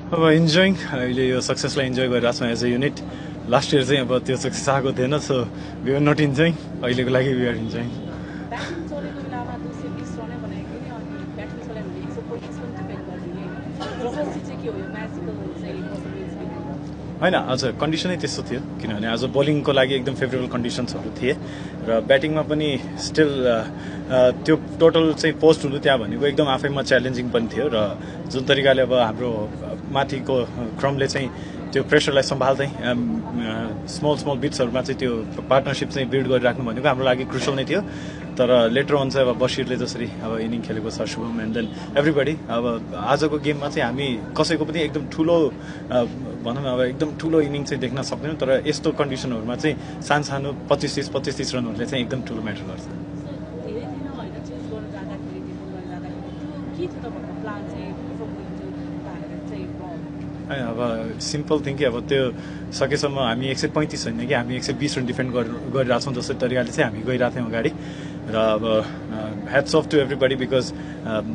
अब इन्जोइङ अहिले यो सक्सेसलाई इन्जोय गरिरहेको छौँ as a unit last year चाहिँ अब त्यो सक्सेस आएको थिएन so we are not enjoying अहिलेको लागि वी आर इन्जोइङ ब्याटिङ चलेको बेलामा 220 रनै बनाएको थियो अनि ब्याटिङ चल्यो भने 125 पनि डिपेन्ड गरिदिने जबरजस्ती चाहिँ के हो यो म्याजिकल चाहिँ पोसिबिलिटी होइन आज कन्डिसनै त्यस्तो थियो किनभने आज बोलिङको लागि एकदम फेभरेबल कन्डिसन्सहरू थिए र ब्याटिङमा पनि स्टिल त्यो टोटल चाहिँ पोस्ट हुनु त्यहाँ भनेको एकदम आफैमा च्यालेन्जिङ पनि थियो र जुन तरिकाले अब हाम्रो माथिको क्रमले चाहिँ त्यो प्रेसरलाई सम्हाल्दै स्मल स्मल बिट्सहरूमा चाहिँ त्यो पार्टनरसिप चाहिँ बिल्ड गरिराख्नु भनेको हाम्रो लागि क्रुसल नै थियो तर लेटर अन चाहिँ अब बसिरले जसरी अब इनिङ खेलेको छ शुभम एन्ड देन एभ्रीबडी अब आजको गेममा चाहिँ हामी कसैको पनि एकदम ठुलो भनौँ न अब एकदम ठुलो इनिङ चाहिँ देख्न सक्दैनौँ तर यस्तो कन्डिसनहरूमा चाहिँ सानो 25-30 रनहरूले चाहिँ एकदम ठुलो म्याटर गर्छ धेरै दिन होइन चेन्ज गर्नु जाँदाखेरि त्यो जाँदाखेरि के थियो तपाईँहरूको प्लान चाहिँ भनेर चाहिँ अब सिम्पल थिङ कि अब त्यो सकेसम्म हामी 135 होइन कि हामी 120 रन डिफेन्ड गरिरहेको छौँ जस्तै तरिकाले चाहिँ हामी गइरहेको थियौँ अगाडि र अब hats off to everybody because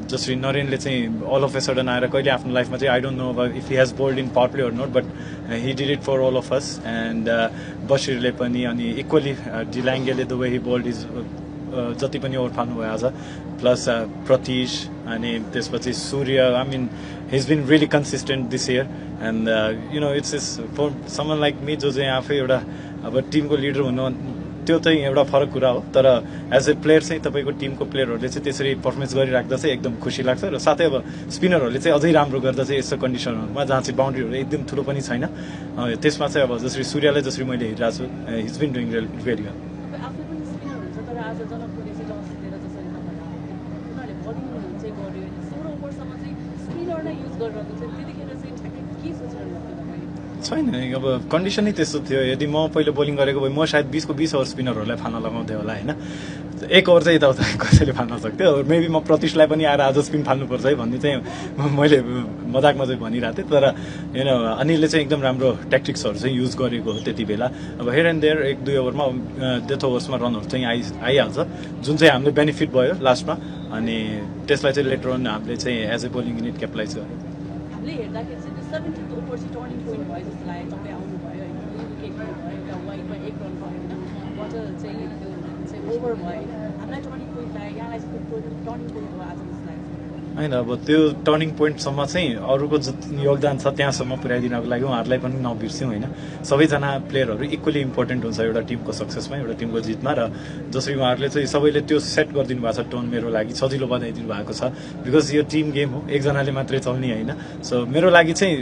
जसरी नरेनले चाहिँ अल अफ ए सडन आएर कहिले आफ्नो लाइफमा चाहिँ आई डोन्ट नो अब if he has bowled in power play or not but he did it for all of us and बसिरले पनि अनि इक्वली डिलाङ्गेले the way he bowled is जति पनि ओभर फाल्नु भयो आज प्लस प्रतीश अनि त्यसपछि Surya I mean he's been really consistent this year and you know it's is for someone like me जो चाहिँ आफै एउटा अब टिमको लिडर हुनु त्यो चाहिँ एउटा फरक कुरा हो तर एज ए प्लेयर चाहिँ तपाईँको टिमको प्लेयरहरूले चाहिँ त्यसरी पर्फर्मेन्स गरिराख्दा चाहिँ एकदम खुसी लाग्छ र साथै अब स्पिनरहरूले चाहिँ अझै राम्रो गर्दा चाहिँ यस्तो कन्डिसनहरूमा जहाँ चाहिँ बााउन्ड्रीहरू एकदम ठुलो पनि छैन त्यसमा चाहिँ अब जसरी सूर्यलाई जसरी मैले हेरिरहेको छु हिज बिन डुइङ भेरी वेल आफै पनि स्पिनर हुन्छ तर आज जनकपुरले चाहिँ टस जितेर जसरी उनीहरूले बलिङ चाहिँ गर्यो होइन 16 ओभरसम्म चाहिँ स्पिनरलाई युज गरिरहेको थियो त्यतिखेर चाहिँ ठ्याक्कै के सोचेर लाग्यो छैन अब कन्डिसनै त्यस्तो थियो यदि म पहिलो बोलिङ गरेको भए म सायद 20 ओभर स्पिनरहरूलाई फाल्न लगाउँथेँ होला होइन 1 ओभर चाहिँ यताउता कसैले फाल्न सक्थ्यो मेबी म प्रतिशलाई पनि आएर आज स्पिन फाल्नुपर्छ है भन्ने चाहिँ मैले मजाकमा चाहिँ भनिरहेको थिएँ तर होइन अनिलले चाहिँ एकदम राम्रो ट्याक्टिक्सहरू चाहिँ युज गरेको हो त्यति बेला अब हेयर एन्ड देयर 1-2 ओभरमा डेथ ओभर्समा रनहरू चाहिँ आइहाल्छ जुन चाहिँ हामीले बेनिफिट भयो लास्टमा अनि त्यसलाई चाहिँ लेटर अन हामीले चाहिँ as a bowling unit capitalize गर्यो हामीले हेर्दाखेरि चाहिँ त्यो 70 ओभर चाहिँ टर्निङ पोइन्ट भयो जस्तो लाग्यो तपाईँ आउनुभयो होइन विकेट भयो एउटा वाइडमा 1 रन भयो होइन बटल चाहिँ त्यो चाहिँ ओभर भयो हामीलाई टर्निङ पोइन्ट लाग्यो यहाँलाई चाहिँ त्यो टर्निङ पोइन्ट हो आज जस्तो लाग्छ होइन अब त्यो टर्निङ पोइन्टसम्म चाहिँ अरूको जति योगदान छ त्यहाँसम्म पुर्याइदिनको लागि उहाँहरूलाई पनि नबिर्स्यौँ होइन सबैजना प्लेयरहरू इक्वली इम्पोर्टेन्ट हुन्छ एउटा टिमको सक्सेसमा एउटा टिमको जितमा र जसरी उहाँहरूले चाहिँ सबैले त्यो सेट गरिदिनु भएको छ टोन मेरो लागि सजिलो बनाइदिनु भएको छ बिकज यो टिम गेम हो एकजनाले मात्रै चल्ने होइन सो मेरो लागि चाहिँ